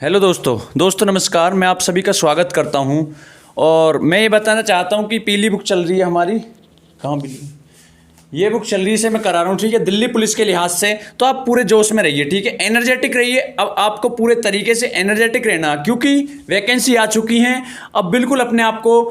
Hello दोस्तों नमस्कार। मैं आप सभी का स्वागत करता हूं और मैं ये बताना चाहता हूं कि पीली बुक चल रही है हमारी। कहाँ पीली? ये बुक चल रही से मैं करा रहा हूँ, ठीक है, दिल्ली पुलिस के लिहाज से। तो आप पूरे जोश में रहिए, ठीक है, एनर्जेटिक रहिए। अब आपको पूरे तरीके से एनर्जेटिक रहना, क्योंकि वैकेंसी आ चुकी हैं। अब बिल्कुल अपने आप को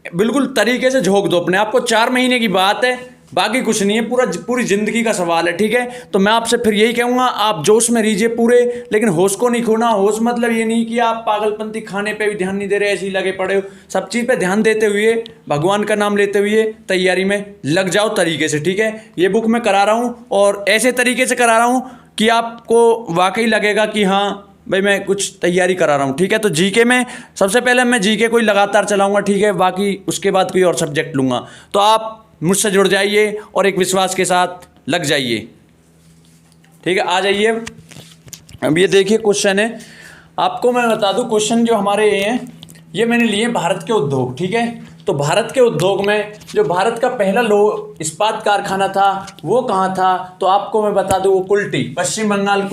बिल्कुल तरीके से झोंक दो अपने आप को। 4 महीने की बात है, बाकी कुछ नहीं है, पूरी जिंदगी का सवाल है, ठीक है। तो मैं आपसे फिर यही कहूँगा, आप जोश में रहिए पूरे, लेकिन होश को नहीं खोना। होश मतलब ये नहीं कि आप पागलपंती खाने पे भी ध्यान नहीं दे रहे, ऐसे ही लगे पड़े हो। सब चीज़ पे ध्यान देते हुए, भगवान का नाम लेते हुए तैयारी में लग जाओ तरीके से, ठीक है। ये बुक मैं करा रहा हूँ और ऐसे तरीके से करा रहा हूँ कि आपको वाकई लगेगा कि हाँ भाई मैं कुछ तैयारी करा रहा हूँ, ठीक है। तो जीके में सबसे पहले मैं जीके को ही लगातार चलाऊंगा, ठीक है, बाकी उसके बाद कोई और सब्जेक्ट लूँगा। तो आप मुझसे जुड़ जाइए और एक विश्वास के साथ लग जाइए, ठीक है। आ जाइए। अब ये देखिए क्वेश्चन है, आपको मैं बता दूं क्वेश्चन जो हमारे ये हैं, ये मैंने लिए भारत के उद्योग, ठीक है। तो भारत के उद्योग में जो भारत का पहला इस्पात कारखाना था वो कहाँ था, तो आपको मैं बता दूं वो कुल्टी, पश्चिम बंगाल।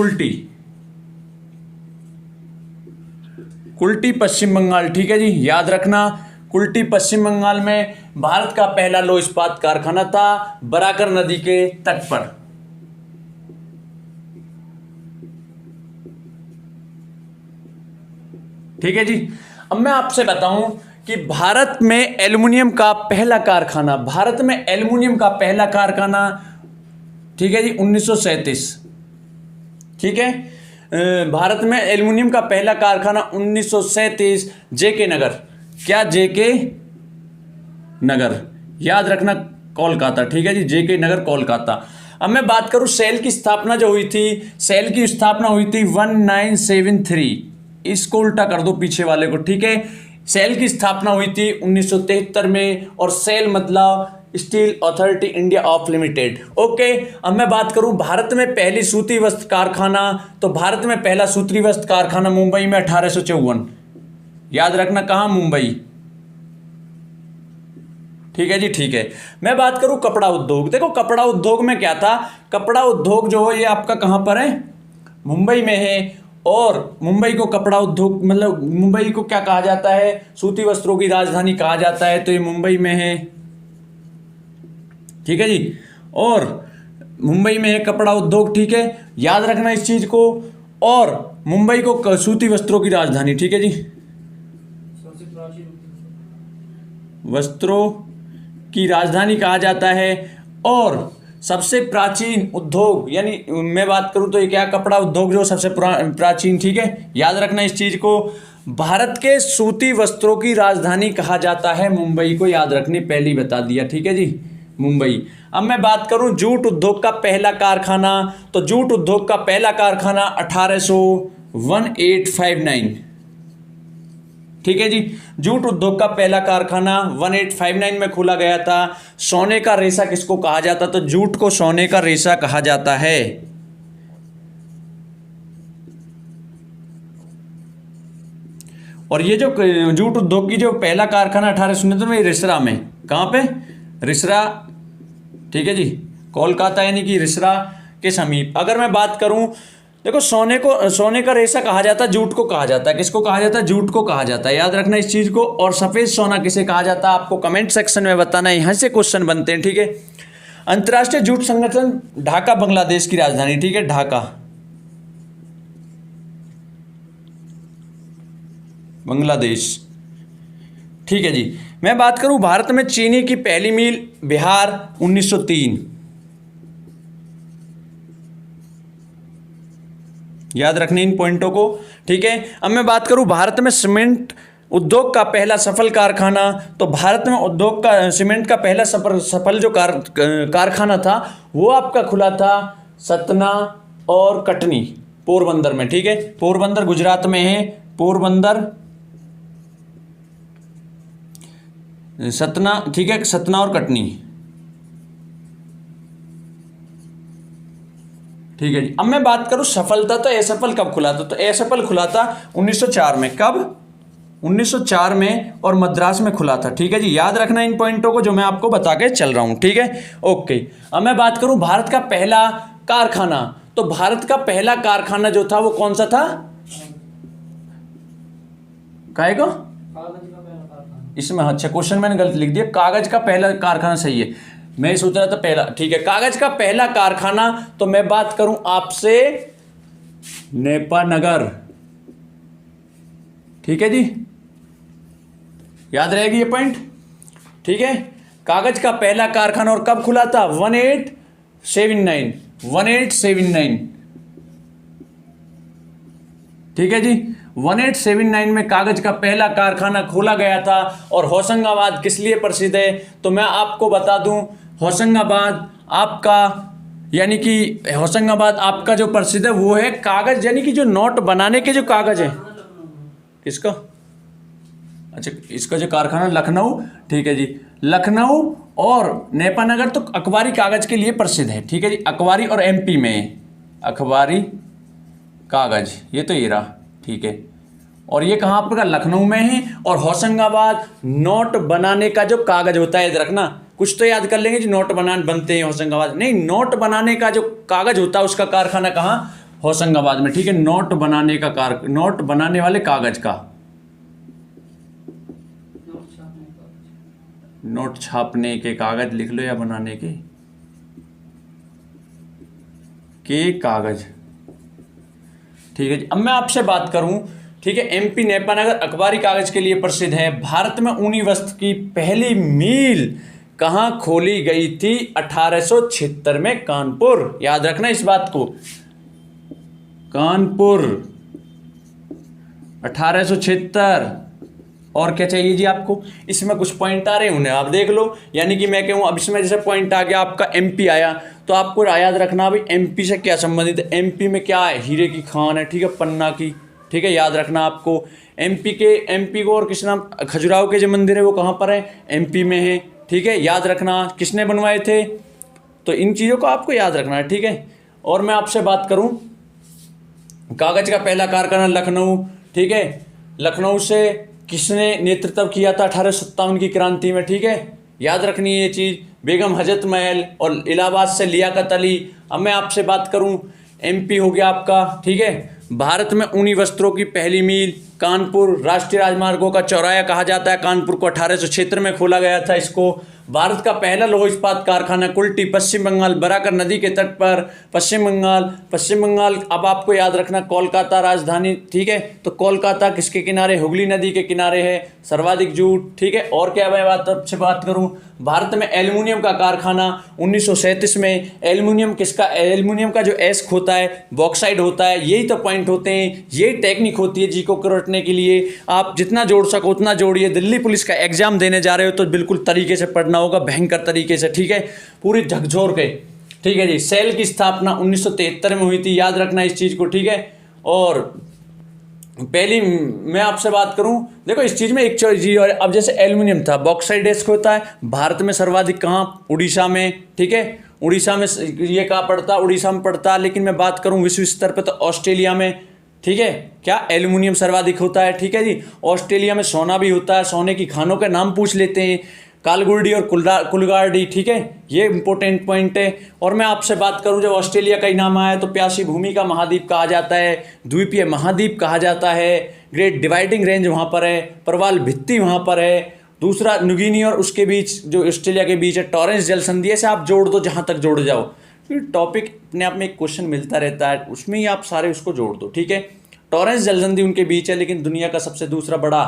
कुल्टी पश्चिम बंगाल, ठीक है जी, याद रखना। कुल्टी पश्चिम बंगाल में भारत का पहला लौह इस्पात कारखाना था, बराकर नदी के तट पर। ठीक है जी। अब मैं आपसे बताऊं कि भारत में एल्युमिनियम का पहला कारखाना, ठीक है जी, 1937, ठीक है। भारत में एल्युमिनियम का पहला कारखाना 1937, जेके नगर। क्या? जेके नगर, याद रखना, कोलकाता, ठीक है जी, जेके नगर कोलकाता। अब मैं बात करूं सेल की स्थापना जो हुई थी, सेल की स्थापना हुई थी 1973। इसको उल्टा कर दो पीछे वाले को, ठीक है। सेल की स्थापना हुई थी 1973 में, और सेल मतलब steel authority India of limited. Okay. अब मैं बात करूं भारत में पहली सूती वस्त्र कारखाना, तो भारत में पहला सूती वस्त्र कारखाना मुंबई में 1854। याद रखना, कहां? मुंबई, ठीक है जी, ठीक है। मैं बात करूं कपड़ा उद्योग, देखो कपड़ा उद्योग में क्या था, कपड़ा उद्योग जो है ये आपका कहां पर है? मुंबई में है। और मुंबई को कपड़ा उद्योग मतलब मुंबई को क्या कहा जाता है? सूती वस्त्रों की राजधानी कहा जाता है, तो ये मुंबई में है, ठीक है जी। और मुंबई में है कपड़ा उद्योग, ठीक है, याद रखना इस चीज को। और मुंबई को सूती वस्त्रों की राजधानी, ठीक है जी, वस्त्रों की राजधानी कहा जाता है। और सबसे प्राचीन उद्योग, यानी मैं बात करूं तो ये क्या? कपड़ा उद्योग जो सबसे प्राचीन, ठीक है, याद रखना इस चीज को। भारत के सूती वस्त्रों की राजधानी कहा जाता है मुंबई को, याद रखनी, पहली बता दिया, ठीक है जी, मुंबई। अब मैं बात करूं जूट उद्योग का पहला कारखाना, तो जूट उद्योग का पहला कारखाना 1859, ठीक है जी। जूट उद्योग का पहला कारखाना 1859 में खोला गया था। सोने का रेशा किसको कहा जाता? तो जूट को सोने का रेशा कहा जाता है। और ये जो जूट उद्योग की जो पहला कारखाना 1869 में रिसरा में, कहां पे? रिसरा, ठीक है जी, कोलकाता, यानी कि रिसरा के समीप। अगर मैं बात करूं, देखो सोने का रेशा कहा जाता है, जूट को कहा जाता है। किसको कहा जाता है? जूट को कहा जाता है, याद रखना इस चीज को। और सफेद सोना किसे कहा जाता है? आपको कमेंट सेक्शन में बताना, यहां से क्वेश्चन बनते हैं, ठीक है। अंतर्राष्ट्रीय जूट संगठन ढाका बांग्लादेश की राजधानी, ठीक है, ढाका, बांग्लादेश, ठीक है जी। मैं बात करूं भारत में चीनी की पहली मिल, बिहार, 1903, याद रखने इन पॉइंटों को, ठीक है। अब मैं बात करूं भारत में सीमेंट उद्योग का पहला सफल कारखाना, तो भारत में उद्योग का सीमेंट का पहला सफल जो कारखाना था वो आपका खुला था सतना और कटनी, पोरबंदर में, ठीक है। पोरबंदर गुजरात में है, पोरबंदर, सतना, ठीक है, सतना और कटनी, ठीक है जी। अब मैं बात करूं सफलता, तो असफल कब खुला था? तो असफल खुला था 1904 में। कब? 1904 में, और मद्रास में खुला था, ठीक है जी। याद रखना इन पॉइंटों को जो मैं आपको बता के चल रहा हूं, ठीक है, ओके। अब मैं बात करूं भारत का पहला कारखाना, तो भारत का पहला कारखाना जो था वो कौन सा था? काहे को इसमें, अच्छा क्वेश्चन मैंने गलत लिख दिया, कागज का पहला कारखाना सही है, मैं ये सोच रहा था पहला, ठीक है, कागज का पहला कारखाना, तो मैं बात करूं आपसे नेपानगर, ठीक है जी, याद रहेगी ये पॉइंट, ठीक है। कागज का पहला कारखाना और कब खुला था? 1879, ठीक है जी, 1879 में कागज का पहला कारखाना खोला गया था। और होशंगाबाद किस लिए प्रसिद्ध है? तो मैं आपको बता दूं, होशंगाबाद आपका, यानी कि होशंगाबाद आपका जो प्रसिद्ध है वो है कागज, यानी कि जो नोट बनाने के जो कागज है, किसका, अच्छा इसका जो कारखाना लखनऊ, ठीक है जी, लखनऊ और नेपानगर तो अखबारी कागज के लिए प्रसिद्ध है, ठीक है जी, अखबारी और एमपी में अखबारी कागज, ये तो ये रहा, ठीक है, और ये कहाँ आपका लखनऊ में है। और होशंगाबाद नोट बनाने का जो कागज होता है, याद रखना, कुछ तो याद कर लेंगे जी, नोट बनते हैं होशंगाबाद, नहीं, नोट बनाने का जो कागज होता है उसका कारखाना कहाँ? होशंगाबाद में, ठीक है, नोट बनाने का नोट बनाने वाले कागज का, नोट छापने के कागज लिख लो, या बनाने के कागज, ठीक है जी। अब मैं आपसे बात करूं, ठीक है, एमपी नेपानगर अखबारी कागज के लिए प्रसिद्ध है। भारत में ऊनी वस्त्र की पहली मील कहां खोली गई थी? 1876 में कानपुर, याद रखना इस बात को, कानपुर 1876। और क्या चाहिए जी आपको? इसमें कुछ पॉइंट आ रहे हैं, उन्हें आप देख लो, यानी कि मैं कहूँ अब इसमें जैसे पॉइंट आ गया आपका एमपी आया, तो आपको याद रखना भाई एमपी से क्या संबंधित है, एमपी में क्या है, हीरे की खान है, ठीक है, पन्ना की, ठीक है, याद रखना आपको। एमपी को और किस नाम, खजुराहो के जो मंदिर है वो कहाँ पर है? एमपी में है, ठीक है, याद रखना, किसने बनवाए थे? तो इन चीज़ों को आपको याद रखना है, ठीक है। और मैं आपसे बात करूँ, कागज का पहला कारखाना लखनऊ, ठीक है, लखनऊ से किसने नेतृत्व किया था 1857 की क्रांति में, ठीक है, याद रखनी है ये चीज़, बेगम हजरत महल, और इलाहाबाद से लियाकत अली। अब मैं आपसे बात करूं, एमपी हो गया आपका, ठीक है, भारत में ऊनी वस्त्रों की पहली मील कानपुर, राष्ट्रीय राजमार्गों का चौराया कहा जाता है कानपुर को, 1876 में खोला गया था इसको। भारत का पहला लौह इस्पात कारखाना कुल्टी, पश्चिम बंगाल, बराकर नदी के तट पर, पश्चिम बंगाल। अब आपको याद रखना कोलकाता राजधानी, ठीक है, तो कोलकाता किसके किनारे? हुगली नदी के किनारे है, सर्वाधिक जूट, ठीक है। और क्या मैं आपसे बात करूं, भारत में एल्युमिनियम का कारखाना 1937 में, एल्युमिनियम का जो एस्क होता है, बॉक्साइड होता है, यही तो पॉइंट होते हैं, यही टेक्निक होती है जी को रटने के लिए। आप जितना जोड़ सको उतना जोड़िए, दिल्ली पुलिस का एग्जाम देने जा रहे हो तो बिल्कुल तरीके से पढ़ना होगा, भयंकर तरीके से, ठीक है, पूरी झकझोर के, ठीक है जी। सेल की स्थापना 1973 में हुई थी, याद रखना इस चीज़ को, ठीक है। और पहली मैं आपसे बात करूं, देखो इस चीज़ में एक चीज़, और अब जैसे एल्युमिनियम था, बॉक्साइड एस्क होता है, भारत में सर्वाधिक कहाँ? उड़ीसा में, ठीक है, उड़ीसा में ये कहाँ पड़ता? उड़ीसा में पड़ता। लेकिन मैं बात करूं विश्व स्तर पे तो ऑस्ट्रेलिया में, ठीक है, क्या एल्युमिनियम सर्वाधिक होता है, ठीक है जी। ऑस्ट्रेलिया में सोना भी होता है, सोने की खानों के नाम पूछ लेते हैं, कालगुर्डी और कुलगार्डी, ठीक है, ये इंपॉर्टेंट पॉइंट है। और मैं आपसे बात करूं, जब ऑस्ट्रेलिया का ही नाम आया तो प्यासी भूमि का महाद्वीप कहा जाता है, द्वीपीय महाद्वीप कहा जाता है, ग्रेट डिवाइडिंग रेंज वहाँ पर है, प्रवाल भित्ति वहाँ पर है। दूसरा न्यूगिनी और उसके बीच जो ऑस्ट्रेलिया के बीच है टॉरेंस जल संधि, से आप जोड़ दो जहाँ तक जोड़ जाओ, फिर टॉपिक अपने आप में एक क्वेश्चन मिलता रहता है, उसमें ही आप सारे उसको जोड़ दो, ठीक है। टॉरेंस जल संधि उनके बीच है, लेकिन दुनिया का सबसे दूसरा बड़ा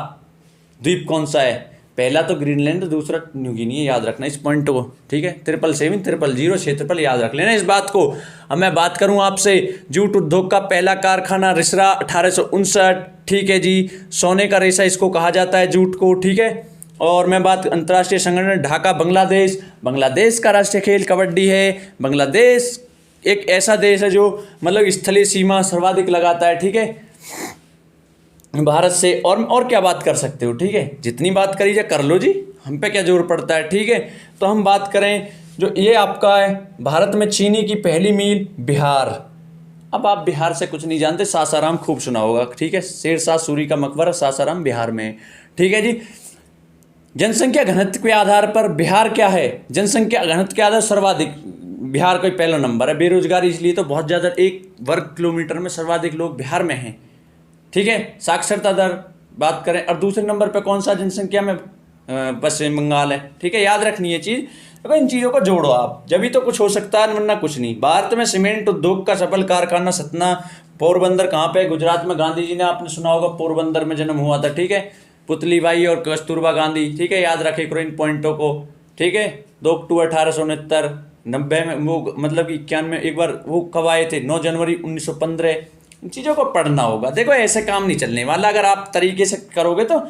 द्वीप कौन सा है? पहला तो ग्रीनलैंड, दूसरा न्यूगिनी है, याद रखना इस पॉइंट को, ठीक है। 777-000 याद रख लेना इस बात को। अब मैं बात करूं आपसे, जूट उद्योग का पहला कारखाना रिसरा 1859, ठीक है जी। सोने का रेशा इसको कहा जाता है, जूट को, ठीक है। और मैं बात अंतर्राष्ट्रीय संगठन ढाका बांग्लादेश का राष्ट्रीय खेल कबड्डी है। बांग्लादेश एक ऐसा देश है जो मतलब स्थलीय सीमा सर्वाधिक लगाता है, ठीक है, भारत से। और क्या बात कर सकते हो, ठीक है, जितनी बात करी जाए कर लो जी, हम पे क्या जोर पड़ता है, ठीक है। तो हम बात करें जो ये आपका है, भारत में चीनी की पहली मील बिहार। अब आप बिहार से कुछ नहीं जानते, सासाराम खूब सुना होगा, ठीक है, शेरशाह सूरी का मकबरा सासाराम बिहार में, ठीक है जी। जनसंख्या घनत्व के आधार पर बिहार क्या है? जनसंख्या घनत्व के आधार सर्वाधिक बिहार का पहला नंबर है। बेरोजगारी इसलिए तो बहुत ज़्यादा, 1 वर्ग किलोमीटर में सर्वाधिक लोग बिहार में हैं, ठीक है। साक्षरता दर बात करें, और दूसरे नंबर पे कौन सा जनसंख्या में पश्चिम बंगाल है। ठीक है, याद रखनी है चीज़। तो इन चीज़ों को जोड़ो आप, जब भी तो कुछ हो सकता है, वरना कुछ नहीं। भारत में सीमेंट उद्योग का सफल कारखाना सतना पोरबंदर कहाँ पे? गुजरात में। गांधी जी ने, आपने सुना होगा, पोरबंदर में जन्म हुआ था। ठीक है, पुतली बाई और कस्तूरबा गांधी। ठीक है, याद रखे करो इन पॉइंटों को। ठीक है, 2 अक्टूबर 1869, 90 में वो, मतलब कि 91 एक बार वो कब आए थे? 9 जनवरी 1915। इन चीज़ों को पढ़ना होगा। देखो ऐसे काम नहीं चलने वाला, अगर आप तरीके से करोगे तो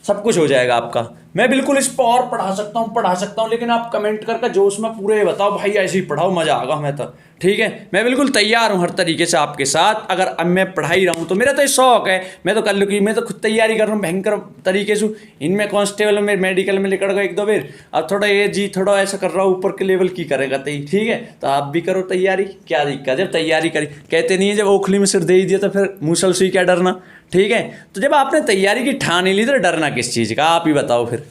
सब कुछ हो जाएगा आपका। मैं बिल्कुल इस पर और पढ़ा सकता हूँ, लेकिन आप कमेंट करके जोश में पूरे बताओ भाई, ऐसे ही पढ़ाओ, मजा आएगा हमें तो। ठीक है, मैं बिल्कुल तैयार हूँ हर तरीके से आपके साथ। अगर अब मैं पढ़ा ही रहा हूँ तो मेरा तो ये शौक है, मैं तो कर लूँ कि मैं तो खुद तैयारी कर रहा हूँ भयंकर तरीके से। इनमें कांस्टेबल में, मेडिकल में निकल गए 1-2 बार, अब थोड़ा ये जी थोड़ा ऐसा कर रहा हूँ, ऊपर के लेवल की करेगा तई। ठीक है, तो आप भी करो तैयारी, क्या दिक्कत? जब तैयारी करी, कहते नहीं है जब ओखली में सिर दे ही दिया तो फिर मूसल सुई क्या डरना। ठीक है, तो जब आपने तैयारी की ठान ही ली तो डरना किस चीज़ का? आप ही बताओ फिर,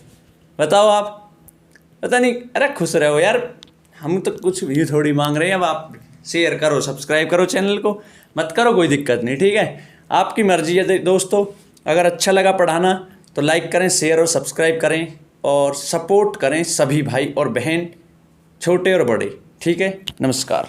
बताओ आप। पता नहीं, अरे खुश रहो यार, हम तो कुछ भी थोड़ी मांग रहे हैं। अब आप शेयर करो, सब्सक्राइब करो चैनल को, मत करो कोई दिक्कत नहीं। ठीक है, आपकी मर्जी है दोस्तों। अगर अच्छा लगा पढ़ाना तो लाइक करें, शेयर और सब्सक्राइब करें, और सपोर्ट करें सभी भाई और बहन, छोटे और बड़े। ठीक है, नमस्कार।